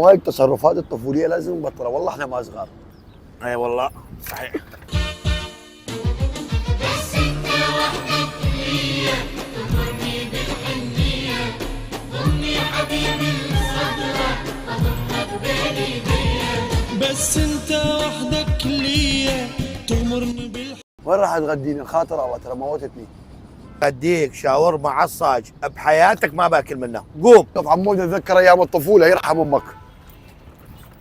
هاي التصرفات الطفوليه لازم نبطلها، والله احنا ما صغار. اي والله صحيح. بس انت وحدك ليا تمرني بالحنيه، ضمني حبيبي لصدرك اضمك بين ايديا. بس انت وحدك ليا تغمرني وين راح تغديني؟ الخاطر الله ترى موتتني. اديك شاورما عصاج بحياتك ما باكل منه. قوم. شوف عمود اتذكر ايام الطفوله، يرحم امك.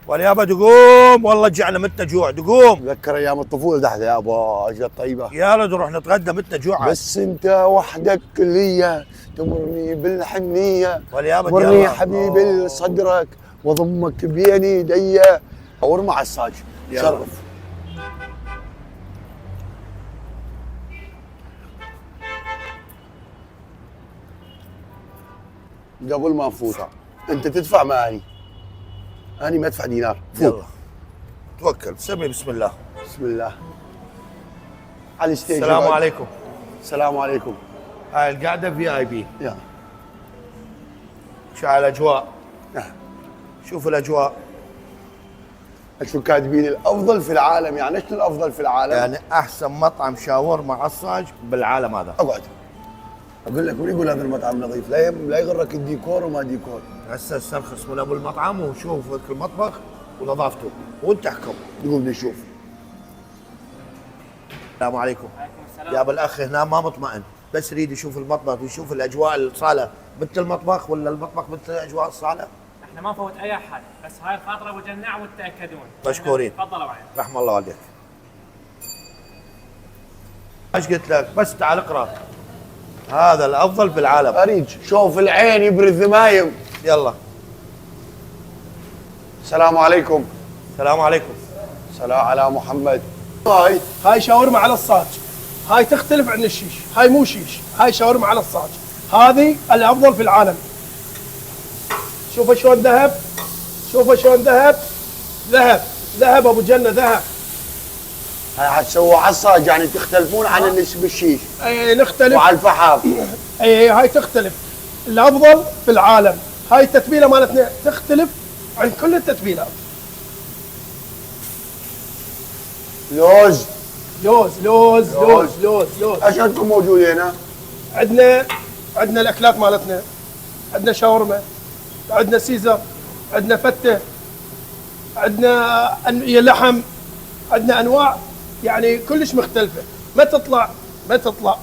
واليابا تقوم، والله جعنا متنا جوع. تقوم. اتذكر ايام الطفوله دحدة يابا، اجت طيبه. يلا نروح نتغدى متنا جوع. بس انت وحدك ليا تمرني بالحنيه، واليابا مرني يلا. حبيبي لصدرك واضمك بين ايديا. شاورما عصاج يلا. شرف. قبل ما نفوت انت تدفع معي، اني ما ادفع دينار. فوت. يلا توكل، سمي بسم الله. بسم الله. على الستيج. السلام عليكم. السلام عليكم. هاي القعده في اي بي. يلا. شو على الاجواء؟ نعم. شوف الاجواء. شو كاتبين الافضل في العالم؟ يعني ايش الافضل في العالم؟ يعني احسن مطعم شاورما عصاج بالعالم هذا. اقعد. اقول لك من يقول هذا المطعم نظيف؟ لا يغرك الديكور وما ديكور. هسه استرخص من ابو المطعم وشوف المطبخ ونظافته وانت احكم. نقوم نشوف. السلام عليكم. يا ابو الاخ هنا ما مطمئن، بس يريد يشوف المطبخ ويشوف الاجواء الصاله مثل المطبخ ولا المطبخ مثل اجواء الصاله. احنا ما نفوت اي احد، بس هاي الخاطره ابو جناع وتتاكدون. مشكورين. تفضلوا معي. رحم الله والديك. ايش قلت لك؟ بس تعال اقرا. هذا الافضل في العالم. اريد شوف العين يبرد ذمايم. يلا. السلام عليكم. السلام عليكم. سلام على محمد. هاي شاورما على الصاج، هاي تختلف عن الشيش، هاي مو شيش، هاي شاورما على الصاج، هذه الافضل في العالم. شوفوا شلون ذهب، شوفوا شلون ذهب، ذهب ذهب ابو جنه ذهب. هاي حتسووا عصاج، يعني تختلفون عن اللي بالشيش اي نختلف. وعلى الفحم. اي هاي تختلف، الافضل في العالم. هاي التتبيله مالتنا تختلف عن كل التتبيلات. لوز. لوز لوز لوز لوز لوز. ايش عندكم موجود هنا؟ عندنا الاكلات مالتنا، عندنا شاورما، عندنا سيزر، عندنا فته، عندنا لحم، عندنا انواع يعني كلش مختلفه. ما تطلع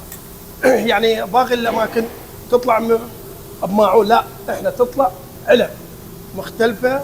يعني باقي الاماكن تطلع بماعون، لا احنا تطلع علب مختلفه.